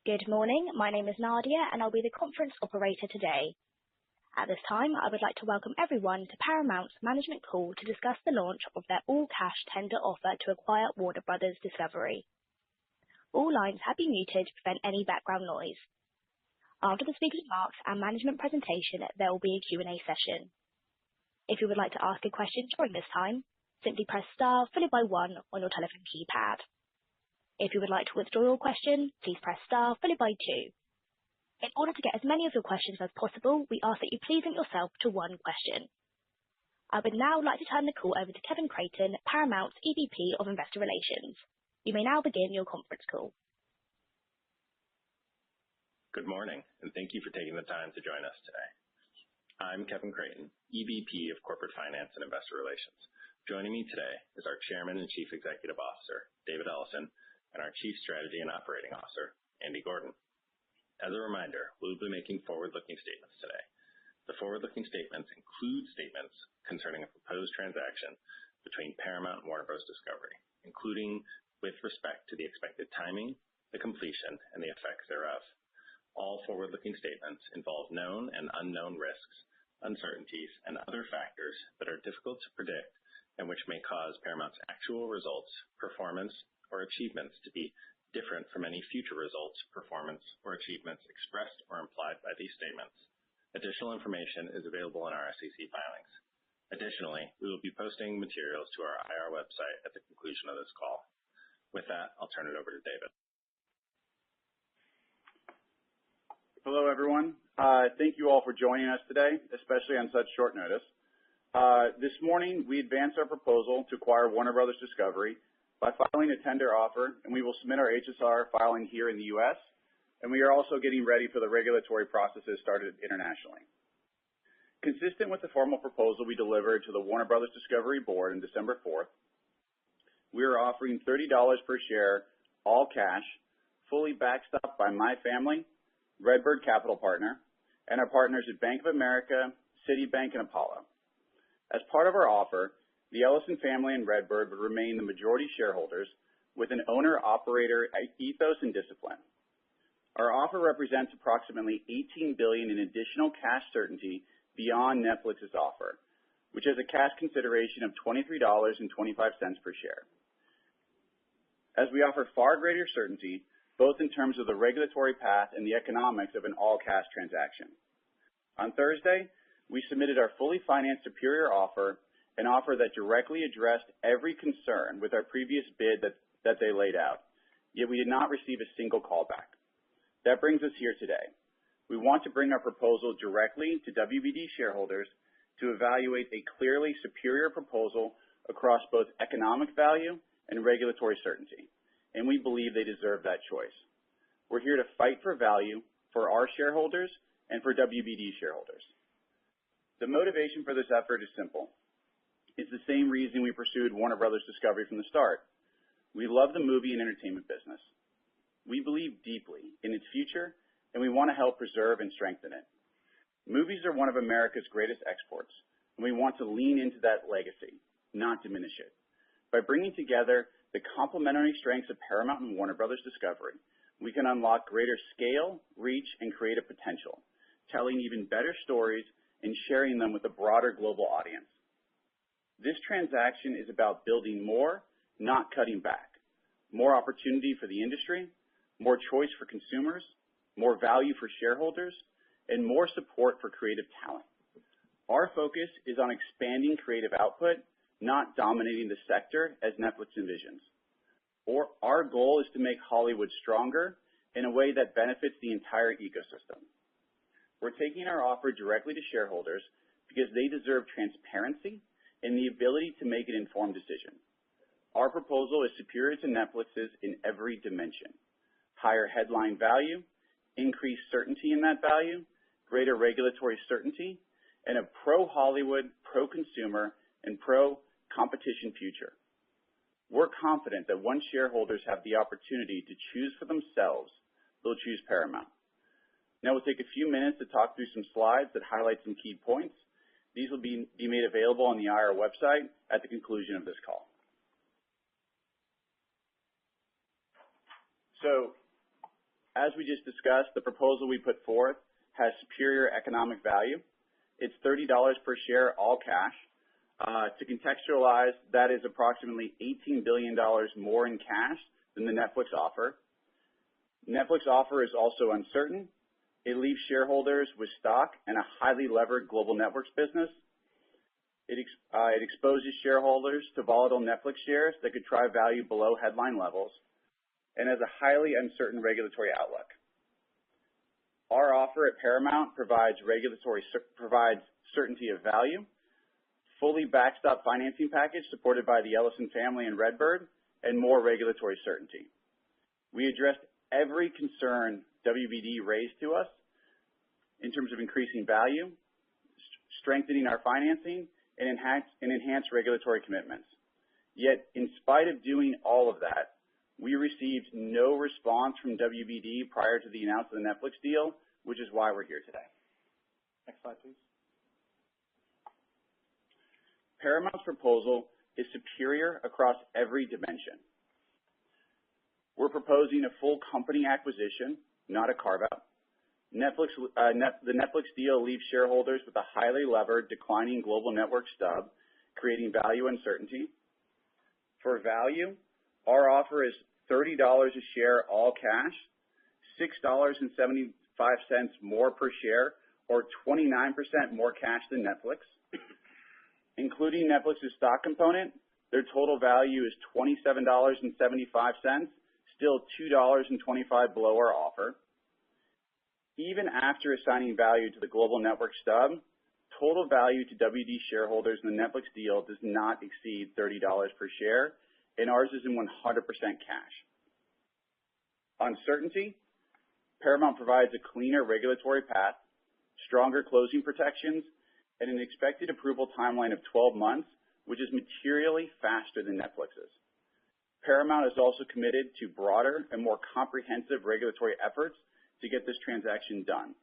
Good morning. My name is Nadia, and I'll be the conference operator today. At this time, I would like to welcome everyone to Paramount's management call to discuss the launch of their all-cash tender offer to acquire Warner Bros. Discovery. All lines have been muted to prevent any background noise. After the speaker's remarks and management presentation, there will be a Q&A session. If you would like to ask a question during this time, simply press star followed by 1 on your telephone keypad. If you would like to withdraw your question, please press star followed by 2. In order to get as many of your questions as possible, we ask that you please limit yourself to one question. I would now like to turn the call over to Kevin Creighton, Paramount's EVP of Investor Relations. You may now begin your conference call. Good morning, and thank you for taking the time to join us today. I'm Kevin Creighton, EVP of Corporate Finance and Investor Relations. Joining me today is our Chairman and Chief Executive Officer, David Ellison, and our Chief Strategy and Operating Officer, Andy Gordon. As a reminder, we'll be making forward-looking statements today. The forward-looking statements include statements concerning a proposed transaction between Paramount and Warner Bros. Discovery, including with respect to the expected timing, the completion, and the effects thereof. All forward-looking statements involve known and unknown risks, uncertainties, and other factors that are difficult to predict and which may cause Paramount's actual results, performance, or achievements to be different from any future results, performance, or achievements expressed or implied by these statements. Additional information is available in our SEC filings. Additionally, we will be posting materials to our IR website at the conclusion of this call. With that, I'll turn it over to David. Hello, everyone. Thank you all for joining us today, especially on such short notice. This morning, we advanced our proposal to acquire Warner Bros. Discovery by filing a tender offer, and we will submit our HSR filing here in the U.S., and we are also getting ready for the regulatory processes started internationally. Consistent with the formal proposal we delivered to the Warner Bros. Discovery board on December 4th, we are offering $30 per share, all cash, fully backstopped by my family, Redbird Capital Partner, and our partners at Bank of America, Citibank, and Apollo. As part of our offer, the Ellison family and Redbird would remain the majority shareholders with an owner-operator ethos and discipline. Our offer represents approximately $18 billion in additional cash certainty beyond Netflix's offer, which has a cash consideration of $23.25 per share. As we offer far greater certainty, both in terms of the regulatory path and the economics of an all-cash transaction. On Thursday, we submitted our fully financed superior offer, an offer that directly addressed every concern with our previous bid that they laid out, yet we did not receive a single callback. That brings us here today. We want to bring our proposal directly to WBD shareholders to evaluate a clearly superior proposal across both economic value and regulatory certainty, and we believe they deserve that choice. We're here to fight for value for our shareholders and for WBD shareholders. The motivation for this effort is simple. It's the same reason we pursued Warner Bros. Discovery from the start. We love the movie and entertainment business. We believe deeply in its future, and we want to help preserve and strengthen it. Movies are one of America's greatest exports, and we want to lean into that legacy, not diminish it. By bringing together the complementary strengths of Paramount and Warner Bros. Discovery, we can unlock greater scale, reach, and creative potential, telling even better stories and sharing them with a broader global audience. This transaction is about building more, not cutting back. More opportunity for the industry, more choice for consumers, more value for shareholders, and more support for creative talent. Our focus is on expanding creative output, not dominating the sector as Netflix envisions. Our goal is to make Hollywood stronger in a way that benefits the entire ecosystem. We're taking our offer directly to shareholders because they deserve transparency and the ability to make an informed decision. Our proposal is superior to Netflix's in every dimension. Higher headline value, increased certainty in that value, greater regulatory certainty, and a pro-Hollywood, pro-consumer, and pro-competition future. We're confident that once shareholders have the opportunity to choose for themselves, they'll choose Paramount. Now we'll take a few minutes to talk through some slides that highlight some key points. These will be made available on the IR website at the conclusion of this call. So, as we just discussed, the proposal we put forth has superior economic value. It's $30 per share, all cash. To contextualize, that is approximately $18 billion more in cash than the Netflix offer. Netflix offer is also uncertain. It leaves shareholders with stock and a highly levered global networks business. It exposes shareholders to volatile Netflix shares that could drive value below headline levels, and has a highly uncertain regulatory outlook. Our offer at Paramount provides certainty of value, fully backstop financing package supported by the Ellison family and Redbird, and more regulatory certainty. We addressed every concern WBD raised to us in terms of increasing value, strengthening our financing, and enhanced regulatory commitments. Yet, in spite of doing all of that, we received no response from WBD prior to the announcement of the Netflix deal, which is why we're here today. Next slide, please. Paramount's proposal is superior across every dimension. We're proposing a full company acquisition, not a carve-out. The Netflix deal leaves shareholders with a highly levered, declining global network stub, creating value uncertainty. For value, our offer is $30 a share, all cash, $6.75 more per share, or 29% more cash than Netflix. Including Netflix's stock component, their total value is $27.75, still $2.25 below our offer. Even after assigning value to the global network stub, total value to WD shareholders in the Netflix deal does not exceed $30 per share, and ours is in 100% cash. On certainty, Paramount provides a cleaner regulatory path, stronger closing protections, and an expected approval timeline of 12 months, which is materially faster than Netflix's. Paramount is also committed to broader and more comprehensive regulatory efforts to get this transaction done,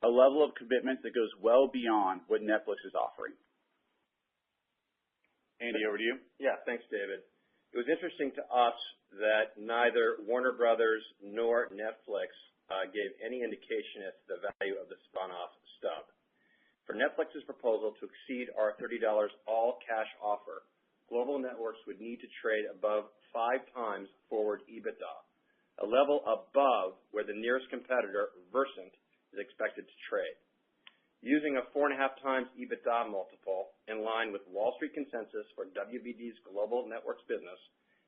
a level of commitment that goes well beyond what Netflix is offering. Andy, over to you. Yeah, thanks, David. It was interesting to us that neither Warner Brothers nor Netflix gave any indication as to the value of the spun-off stub. For Netflix's proposal to exceed our $30 all-cash offer, Global Networks would need to trade above 5 times forward EBITDA, a level above where the nearest competitor, Versant, is expected to trade. Using a 4.5 times EBITDA multiple in line with Wall Street consensus for WBD's Global Networks business,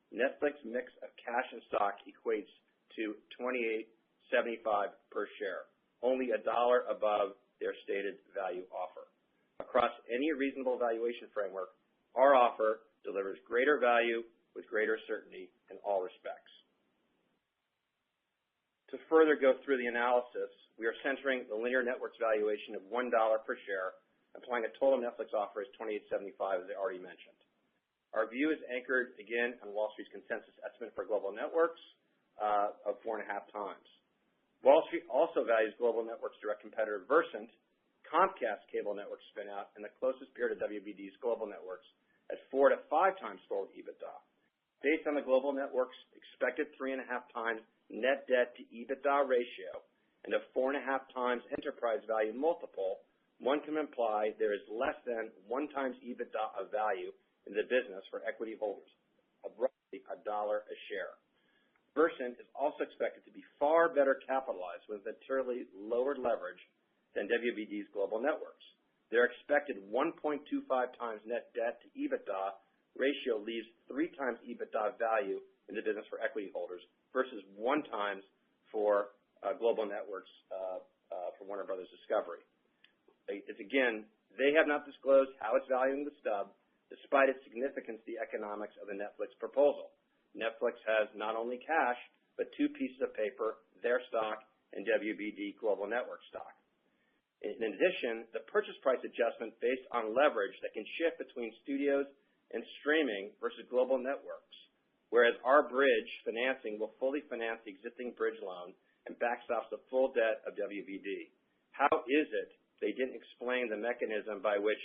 Netflix mix of cash and stock equates to $28.75 per share, only $1 above their stated value offer. Across any reasonable valuation framework, our offer delivers greater value with greater certainty in all respects. To further go through the analysis, we are centering the linear networks valuation of $1 per share, applying a total Netflix offer as $28.75, as I already mentioned. Our view is anchored, again, on Wall Street's consensus estimate for Global Networks of 4.5 times. Wall Street also values Global Networks' direct competitor, Versant, Comcast cable network spinout, and the closest peer to WBD's Global Networks at 4 to 5 times forward EBITDA. Based on the Global Networks' expected 3.5 times net debt to EBITDA ratio and a 4.5 times enterprise value multiple, one can imply there is less than 1 times EBITDA of value in the business for equity holders of roughly $1 a share. Versant is also expected to be far better capitalized with materially lower leverage than WBD's Global Networks. Their expected 1.25 times net debt to EBITDA ratio leaves 3 times EBITDA value in the business for equity holders versus 1 times for Global Networks for Warner Brothers Discovery. It's again, they have not disclosed how it's valuing the stub, despite its significance to the economics of the Netflix proposal. Netflix has not only cash, but 2 pieces of paper, their stock and WBD Global Network stock. In addition, the purchase price adjustment based on leverage that can shift between studios and streaming versus Global Networks, whereas our bridge financing will fully finance the existing bridge loan and backstops the full debt of WBD. How is it they didn't explain the mechanism by which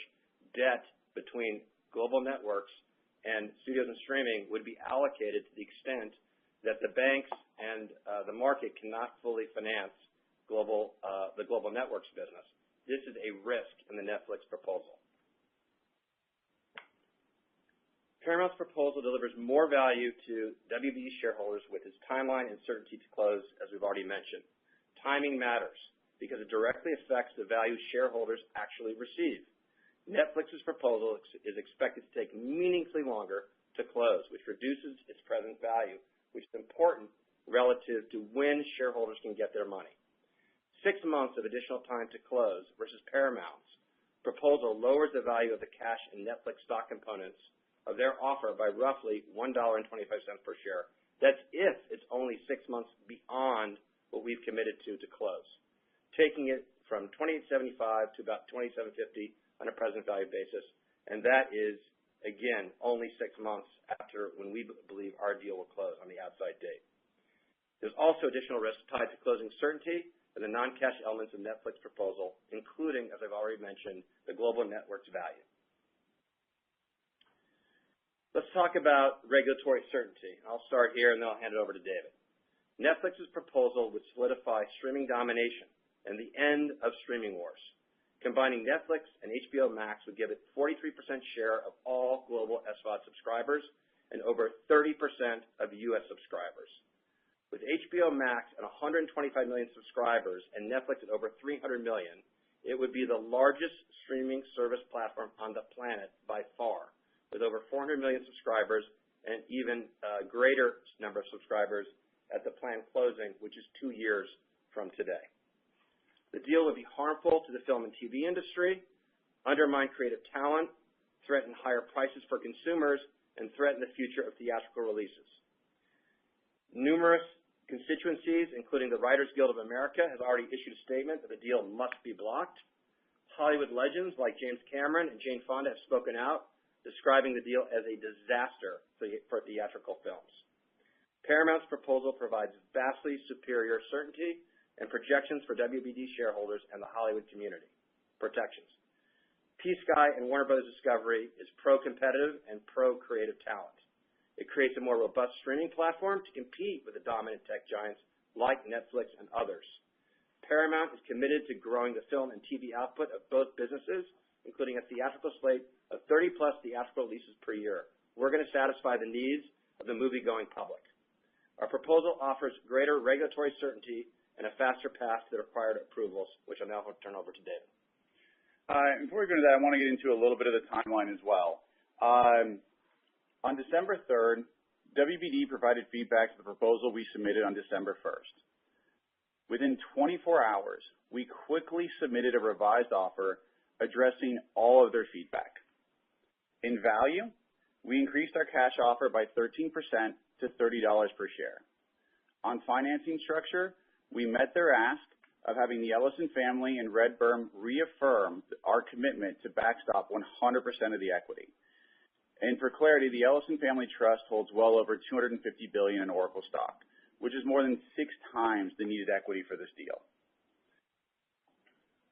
debt between Global Networks and studios and streaming would be allocated to the extent that the banks and the market cannot fully finance the global networks business. This is a risk in the Netflix proposal. Paramount's proposal delivers more value to WBD shareholders with its timeline and certainty to close, as we've already mentioned. Timing matters because it directly affects the value shareholders actually receive. Netflix's proposal is expected to take meaningfully longer to close, which reduces its present value, which is important relative to when shareholders can get their money. 6 months of additional time to close versus Paramount's proposal lowers the value of the cash and Netflix stock components of their offer by roughly $1.25 per share. That's if it's only 6 months beyond what we've committed to close, taking it from $28.75 to about $27.50 on a present value basis, and that is, again, only 6 months after when we believe our deal will close on the outside date. There's also additional risk tied to closing certainty and the non-cash elements of Netflix proposal, including, as I've already mentioned, the global network's value. Let's talk about regulatory certainty. I'll start here and then I'll hand it over to David. Netflix's proposal would solidify streaming domination and the end of streaming wars. Combining Netflix and HBO Max would give it 43% share of all global SVOD subscribers and over 30% of U.S. subscribers. With HBO Max at 125 million subscribers and Netflix at over 300 million, it would be the largest streaming service platform on the planet by far, with over 400 million subscribers and even a greater number of subscribers at the planned closing, which is 2 years from today. The deal would be harmful to the film and TV industry, undermine creative talent, threaten higher prices for consumers, and threaten the future of theatrical releases. Numerous constituencies, including the Writers Guild of America, has already issued a statement that the deal must be blocked. Hollywood legends like James Cameron and Jane Fonda have spoken out, describing the deal as a disaster for theatrical films. Paramount's proposal provides vastly superior certainty and projections for WBD shareholders and the Hollywood community. Protections. P-Sky and Warner Bros. Discovery is pro-competitive and pro-creative talent. It creates a more robust streaming platform to compete with the dominant tech giants like Netflix and others. Paramount is committed to growing the film and TV output of both businesses, including a theatrical slate of 30-plus theatrical releases per year. We're going to satisfy the needs of the movie-going public. Our proposal offers greater regulatory certainty and a faster path to the required approvals, which I'll now turn over to David. Before we go into that, I want to get into a little bit of the timeline as well. On December 3rd, WBD provided feedback to the proposal we submitted on December 1st. Within 24 hours, we quickly submitted a revised offer addressing all of their feedback. In value, we increased our cash offer by 13% to $30 per share. On financing structure, we met their ask of having the Ellison family and RedBird reaffirm our commitment to backstop 100% of the equity. And for clarity, the Ellison Family Trust holds well over $250 billion in Oracle stock, which is more than 6 times the needed equity for this deal.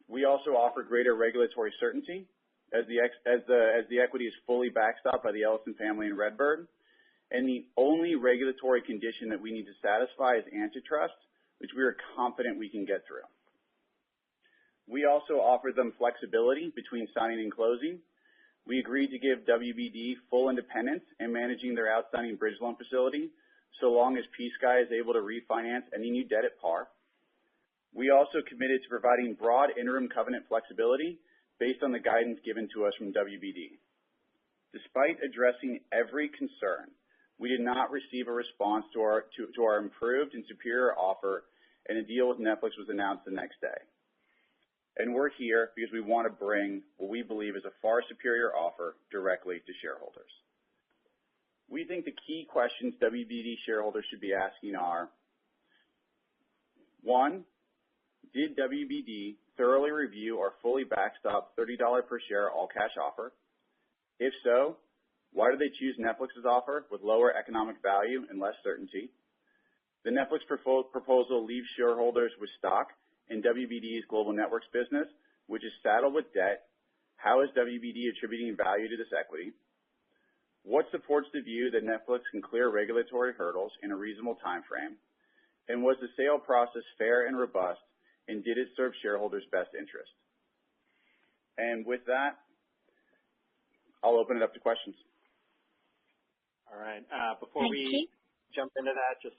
We also offer greater regulatory certainty as the equity is fully backstopped by the Ellison family and RedBird. And the only regulatory condition that we need to satisfy is antitrust, which we are confident we can get through. We also offer them flexibility between signing and closing. We agreed to give WBD full independence in managing their outstanding bridge loan facility so long as P-Sky is able to refinance any new debt at par. We also committed to providing broad interim covenant flexibility based on the guidance given to us from WBD. Despite addressing every concern, we did not receive a response to our improved and superior offer, and a deal with Netflix was announced the next day. And we're here because we want to bring what we believe is a far superior offer directly to shareholders. We think the key questions WBD shareholders should be asking are, 1, did WBD thoroughly review our fully backstop $30 per share all-cash offer? If so, why did they choose Netflix's offer with lower economic value and less certainty? The Netflix proposal leaves shareholders with stock in WBD's global networks business, which is saddled with debt. How is WBD attributing value to this equity? What supports the view that Netflix can clear regulatory hurdles in a reasonable time frame? And was the sale process fair and robust, and did it serve shareholders' best interest? And with that, I'll open it up to questions. All right. Before we jump into that, just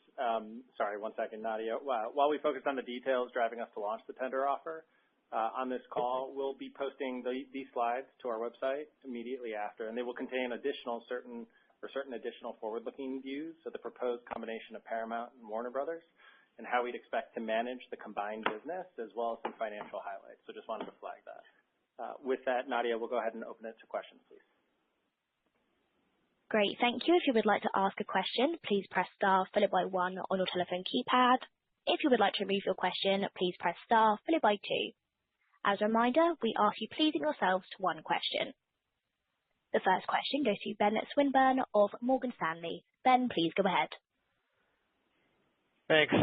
sorry, 1 second, Nadia. While we focus on the details driving us to launch the tender offer, on this call, we'll be posting these slides to our website immediately after, and they will contain certain additional forward-looking views of the proposed combination of Paramount and Warner Brothers, and how we'd expect to manage the combined business, as well as some financial highlights. So just wanted to flag that. With that, Nadia, we'll go ahead and open it to questions, please. Great, thank you. If you would like to ask a question, please press star followed by 1 on your telephone keypad. If you would like to remove your question, please press star followed by 2. As a reminder, we ask you please limit yourselves to 1 question. The first question goes to Ben Swinburne of Morgan Stanley. Ben, please go ahead. Thanks.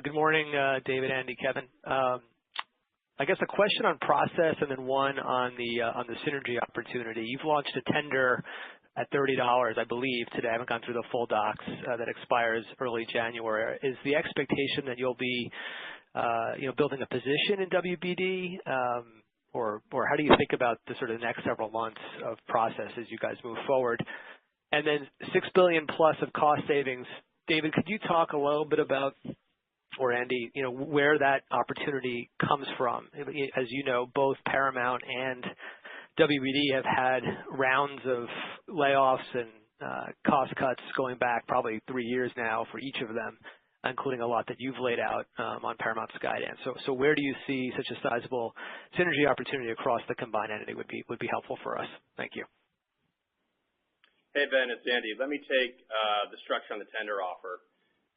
Good morning, David, Andy, Kevin. I guess a question on process and then one on the synergy opportunity. You've launched a tender at $30, I believe, today. I haven't gone through the full docs that expires early January. Is the expectation that you'll be building a position in WBD, or how do you think about the sort of next several months of process as you guys move forward? And then $6 billion plus of cost savings. David, could you talk a little bit about, or Andy, where that opportunity comes from? As you know, both Paramount and WBD have had rounds of layoffs and cost cuts going back probably 3 years now for each of them, including a lot that you've laid out on Paramount's guidance. So where do you see such a sizable synergy opportunity across the combined entity would be helpful for us? Thank you. Hey, Ben, it's Andy. Let me take the structure on the tender offer.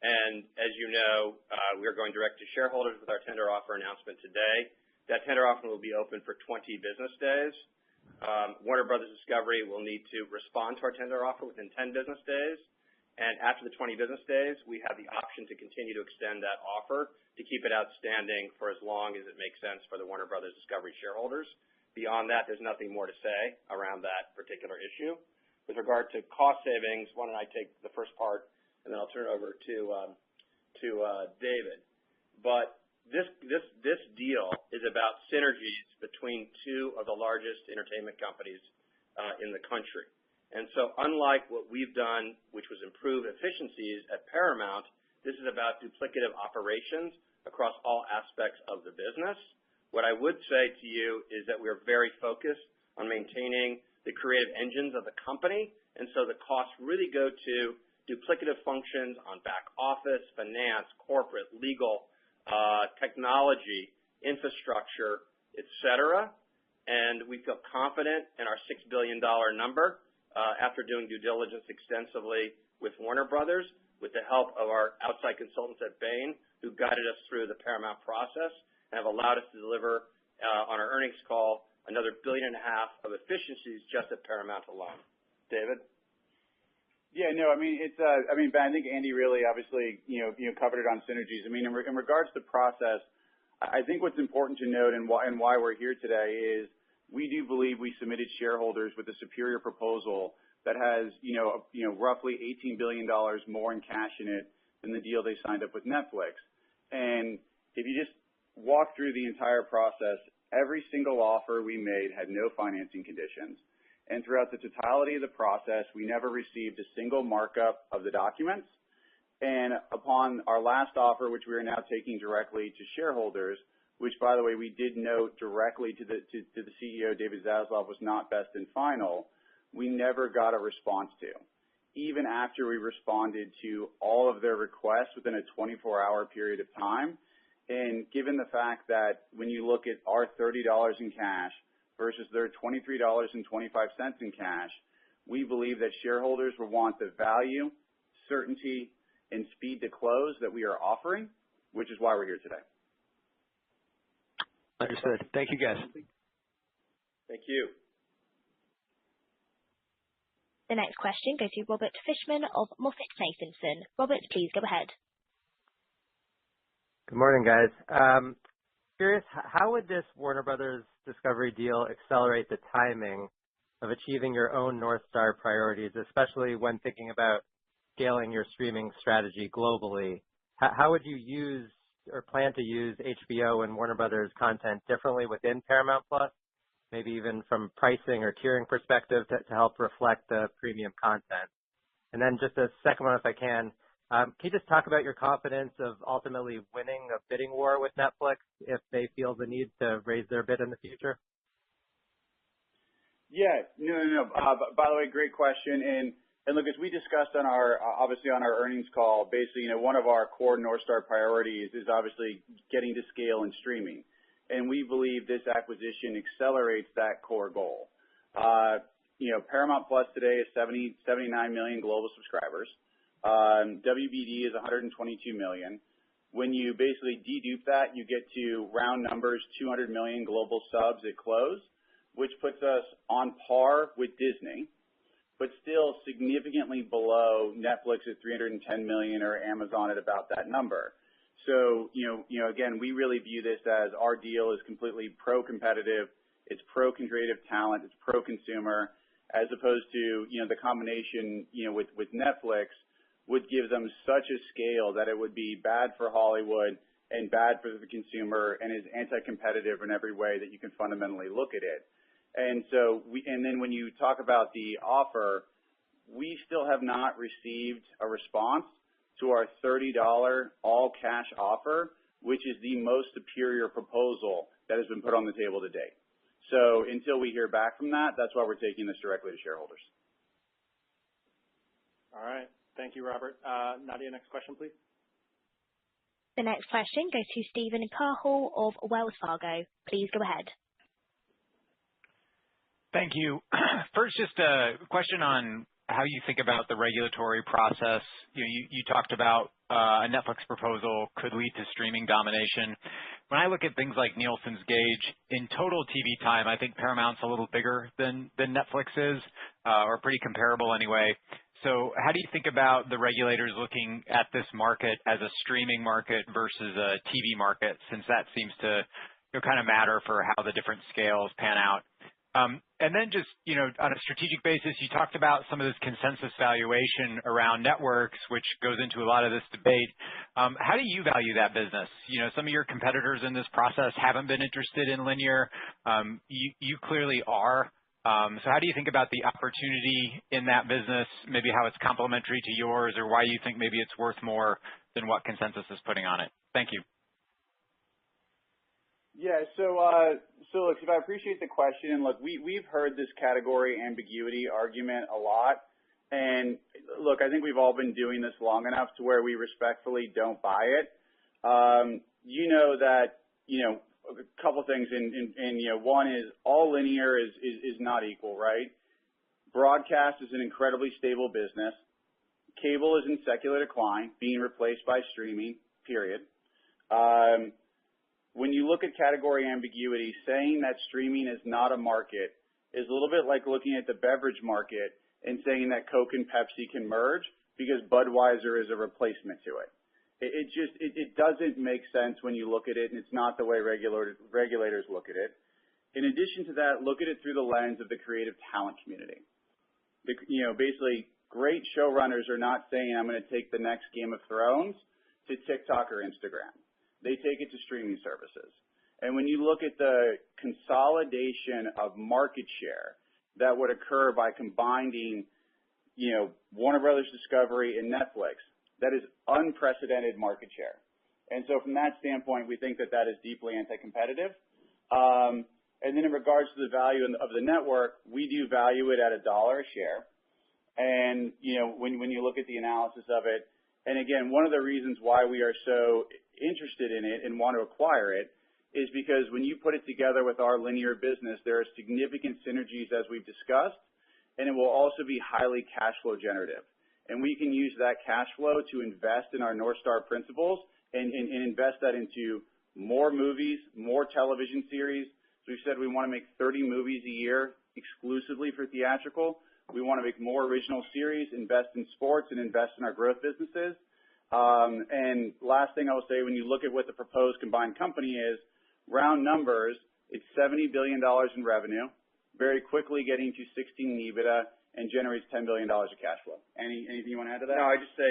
And as you know, we are going direct to shareholders with our tender offer announcement today. That tender offer will be open for 20 business days. Warner Brothers Discovery will need to respond to our tender offer within 10 business days. And after the 20 business days, we have the option to continue to extend that offer to keep it outstanding for as long as it makes sense for the Warner Brothers Discovery shareholders. Beyond that, there's nothing more to say around that particular issue. With regard to cost savings, why don't I take the first part, and then I'll turn it over to David. But this deal is about synergies between 2 of the largest entertainment companies in the country. And so unlike what we've done, which was improve efficiencies at Paramount, this is about duplicative operations across all aspects of the business. What I would say to you is that we're very focused on maintaining the creative engines of the company, and so the costs really go to duplicative functions on back office, finance, corporate, legal, technology, infrastructure, et cetera. And we feel confident in our $6 billion number after doing due diligence extensively with Warner Brothers, with the help of our outside consultants at Bain, who guided us through the Paramount process and have allowed us to deliver on our earnings call another $1.5 billion of efficiencies just at Paramount alone. David? Yeah, no, Ben, I think Andy really obviously, covered it on synergies. In regards to process, I think what's important to note and why we're here today is we do believe we submitted shareholders with a superior proposal that has, roughly $18 billion more in cash in it than the deal they signed up with Netflix. And if you just walk through the entire process, every single offer we made had no financing conditions. And throughout the totality of the process, we never received a single markup of the documents. And upon our last offer, which we are now taking directly to shareholders, which, by the way, we did note directly to the CEO, David Zaslav, was not best and final, we never got a response to, even after we responded to all of their requests within a 24-hour period of time. And given the fact that when you look at our $30 in cash versus their $23.25 in cash, we believe that shareholders will want the value, certainty, and speed to close that we are offering, which is why we're here today. Understood. Thank you, guys. Thank you. The next question goes to Robert Fishman of MoffettNathanson. Robert, please go ahead. Good morning, guys. Curious, how would this Warner Brothers Discovery deal accelerate the timing of achieving your own North Star priorities, especially when thinking about scaling your streaming strategy globally? how would you use or plan to use HBO and Warner Brothers content differently within Paramount Plus, maybe even from pricing or tiering perspective to help reflect the premium content? And then just a second one, if I can you just talk about your confidence of ultimately winning a bidding war with Netflix if they feel the need to raise their bid in the future? Yeah, no. By the way, great question. And look, as we discussed on obviously on our earnings call, basically, one of our core North Star priorities is obviously getting to scale and streaming. And we believe this acquisition accelerates that core goal. Paramount Plus today is 79 million global subscribers. WBD is 122 million. When you basically dedupe that, you get to round numbers 200 million global subs at close, which puts us on par with Disney, but still significantly below Netflix at 310 million or Amazon at about that number. So, again, we really view this as our deal is completely pro-competitive. It's pro-creative talent. It's pro-consumer, as opposed to, the combination, with Netflix would give them such a scale that it would be bad for Hollywood and bad for the consumer and is anti-competitive in every way that you can fundamentally look at it. And so and then when you talk about the offer, we still have not received a response to our $30 all cash offer, which is the most superior proposal that has been put on the table to date. So until we hear back from that, that's why we're taking this directly to shareholders. All right. Thank you, Robert. Nadia, next question, please. The next question goes to Stephen Cahall of Wells Fargo. Please go ahead. Thank you. First, just a question on how you think about the regulatory process. You talked about a Netflix proposal could lead to streaming domination. When I look at things like Nielsen's gauge, in total TV time, I think Paramount's a little bigger than Netflix is, or pretty comparable anyway. So how do you think about the regulators looking at this market as a streaming market versus a TV market, since that seems to kind of matter for how the different scales pan out? And then just, on a strategic basis, you talked about some of this consensus valuation around networks, which goes into a lot of this debate. How do you value that business? Some of your competitors in this process haven't been interested in linear. You clearly are. So how do you think about the opportunity in that business, maybe how it's complementary to yours, or why you think maybe it's worth more than what consensus is putting on it? Thank you. Yeah, so look, I appreciate the question. Look, we've heard this category ambiguity argument a lot. And look, I think we've all been doing this long enough to where we respectfully don't buy it. A couple things, and one is all linear is not equal, right? Broadcast is an incredibly stable business. Cable is in secular decline, being replaced by streaming, period. When you look at category ambiguity, saying that streaming is not a market is a little bit like looking at the beverage market and saying that Coke and Pepsi can merge because Budweiser is a replacement to it. It doesn't make sense when you look at it, and it's not the way regulators look at it. In addition to that, look at it through the lens of the creative talent community. Basically, great showrunners are not saying, I'm going to take the next Game of Thrones to TikTok or Instagram. They take it to streaming services. And when you look at the consolidation of market share that would occur by combining, Warner Brothers Discovery and Netflix, that is unprecedented market share. And so from that standpoint, we think that is deeply anti-competitive. And then in regards to the value of the network, we do value it at $1 a share. And, when you look at the analysis of it, and again, one of the reasons why we are so interested in it and want to acquire it is because when you put it together with our linear business, there are significant synergies as we've discussed, and it will also be highly cash flow generative. And we can use that cash flow to invest in our North Star principles and invest that into more movies, more television series. So we said we want to make 30 movies a year exclusively for theatrical. We want to make more original series, invest in sports, and invest in our growth businesses. And last thing I will say, when you look at what the proposed combined company is, round numbers, it's $70 billion in revenue, very quickly getting to 16 EBITDA and generates $10 billion of cash flow. Anything you want to add to that? No, I just say,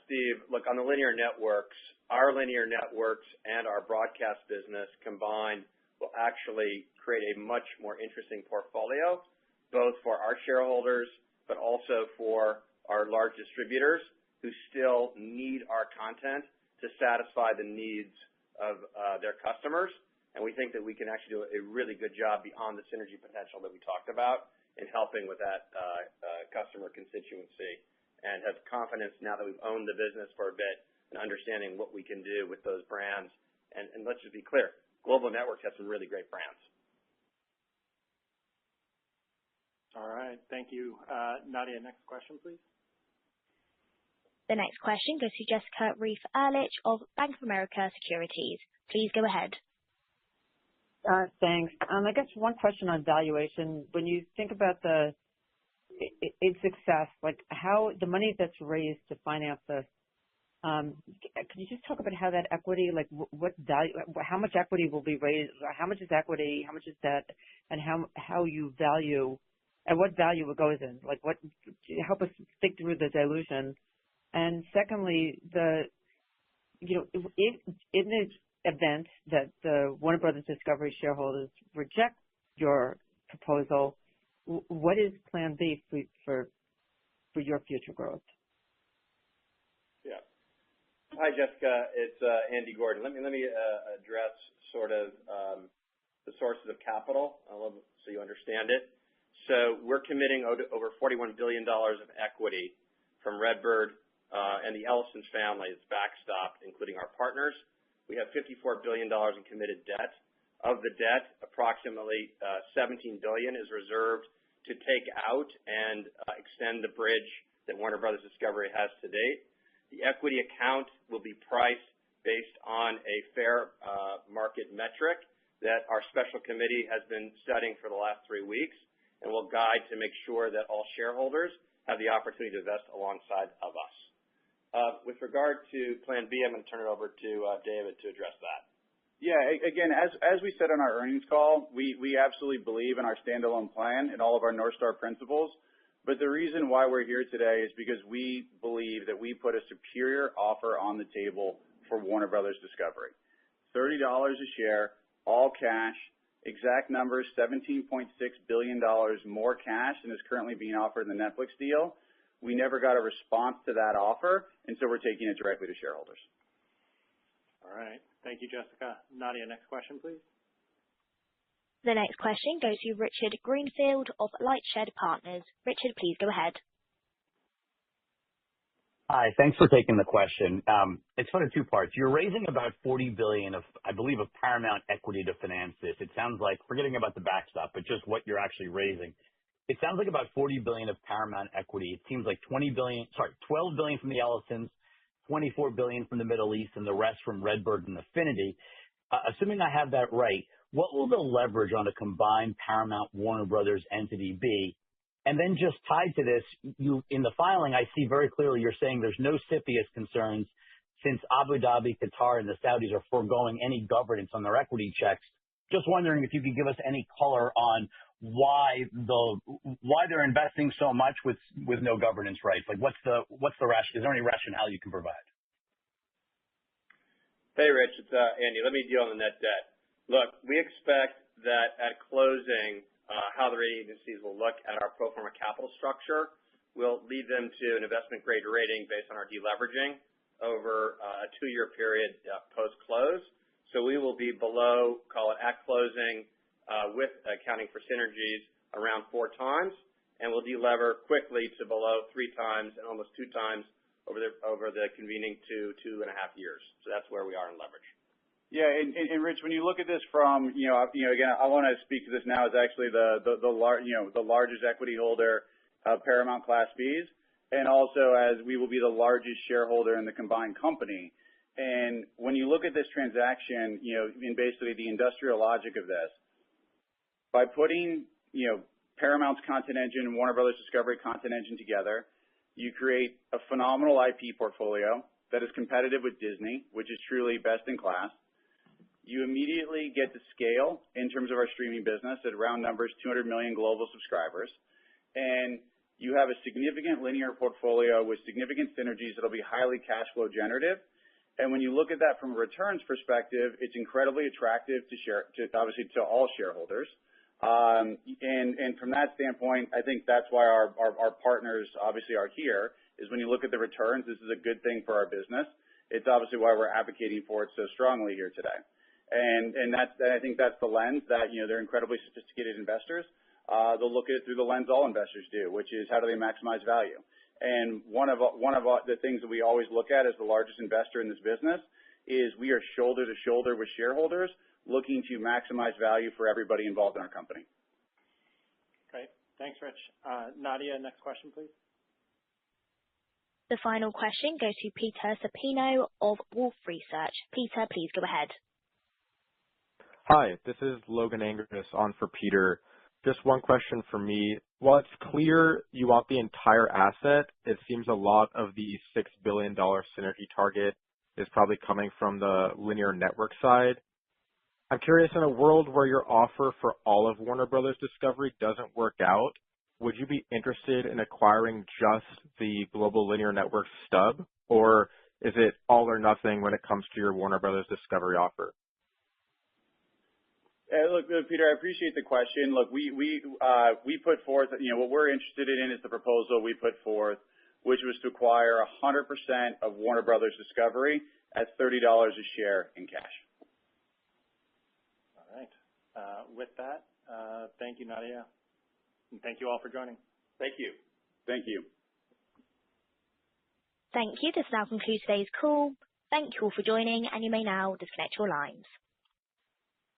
Steve, look, on the linear networks, our linear networks and our broadcast business combined will actually create a much more interesting portfolio, both for our shareholders, but also for our large distributors who still need our content to satisfy the needs of their customers. And we think that we can actually do a really good job beyond the synergy potential that we talked about in helping with that customer constituency, and have confidence now that we've owned the business for a bit and understanding what we can do with those brands. And let's just be clear, Global Networks has some really great brands. All right. Thank you. Nadia, next question, please. The next question goes to Jessica Reif Ehrlich of Bank of America Securities. Please go ahead. Thanks. I guess one question on valuation. When you think about its success, like how the money that's raised to finance this, can you just talk about how that equity, like what value, how much equity will be raised, how much is equity, how much is debt, and how you value, and what value it goes in? Like what, help us think through the dilution. And secondly, if in the event that the Warner Brothers Discovery shareholders reject your proposal, what is Plan B for your future growth? Yeah. Hi, Jessica. It's Andy Gordon. Let me address sort of the sources of capital so you understand it. So we're committing over $41 billion of equity from Redbird and the Ellison family is backstopped, including our partners. We have $54 billion in committed debt. Of the debt, approximately $17 billion is reserved to take out and extend the bridge that Warner Brothers Discovery has to date. The equity account will be priced based on a fair market metric that our special committee has been studying for the last 3 weeks, and will guide to make sure that all shareholders have the opportunity to invest alongside of us. With regard to Plan B, I'm going to turn it over to David to address that. Yeah, again, as we said on our earnings call, we absolutely believe in our standalone plan and all of our North Star principles. But the reason why we're here today is because we believe that we put a superior offer on the table for Warner Brothers Discovery. $30 a share, all cash, exact numbers, $17.6 billion more cash than is currently being offered in the Netflix deal. We never got a response to that offer, and so we're taking it directly to shareholders. All right. Thank you, Jessica. Nadia, next question, please. The next question goes to Richard Greenfield of LightShed Partners. Richard, please go ahead. Hi, thanks for taking the question. It's sort of two parts. You're raising about $40 billion of, I believe, of Paramount equity to finance this. It sounds like, forgetting about the backstop, but just what you're actually raising. It sounds like about $40 billion of Paramount equity. It seems like $12 billion from the Ellisons, $24 billion from the Middle East, and the rest from Redbird and Affinity. Assuming I have that right, what will the leverage on a combined Paramount Warner Brothers entity be? And then just tied to this, in the filing, I see very clearly you're saying there's no CFIUS concerns since Abu Dhabi, Qatar, and the Saudis are foregoing any governance on their equity checks. Just wondering if you could give us any color on why they're investing so much with no governance rights. Like what's the rationale? Is there any rationale you can provide? Hey, Rich, it's Andy. Let me deal on the net debt. Look, we expect that at closing, how the rating agencies will look at our pro forma capital structure will lead them to an investment grade rating based on our deleveraging over a 2-year period post-close. So we will be below, call it at closing, with accounting for synergies around 4 times, and we'll delever quickly to below 3 times and almost 2 times over the convening 2.5 years. So that's where we are in leverage. Yeah, and Rich, when you look at this from, again, I want to speak to this now as actually the largest equity holder of Paramount Class Bs, and also as we will be the largest shareholder in the combined company. And when you look at this transaction, in basically the industrial logic of this, by putting, Paramount's content engine and Warner Brothers Discovery content engine together, you create a phenomenal IP portfolio that is competitive with Disney, which is truly best in class. You immediately get to scale in terms of our streaming business at round numbers, 200 million global subscribers. And you have a significant linear portfolio with significant synergies that'll be highly cash flow generative. And when you look at that from a returns perspective, it's incredibly attractive obviously to all shareholders. And from that standpoint, I think that's why our partners obviously are here, is when you look at the returns, this is a good thing for our business. It's obviously why we're advocating for it so strongly here today. And I think that's the lens that, they're incredibly sophisticated investors. They'll look at it through the lens all investors do, which is how do they maximize value? And one of the things that we always look at as the largest investor in this business is we are shoulder to shoulder with shareholders looking to maximize value for everybody involved in our company. Great. Thanks, Rich. Nadia, next question, please. The final question goes to Peter Supino of Wolfe Research. Peter, please go ahead. Hi, this is Logan Angus on for Peter. Just one question for me. While it's clear you want the entire asset, it seems a lot of the $6 billion synergy target is probably coming from the linear network side. I'm curious, in a world where your offer for all of Warner Brothers Discovery doesn't work out, would you be interested in acquiring just the global linear network stub, or is it all or nothing when it comes to your Warner Brothers Discovery offer? Look, Peter, I appreciate the question. Look, we put forth, what we're interested in is the proposal we put forth, which was to acquire 100% of Warner Brothers Discovery at $30 a share in cash. All right. With that, thank you, Nadia, and thank you all for joining. Thank you. Thank you. Thank you. This now concludes today's call. Thank you all for joining, and you may now disconnect your lines.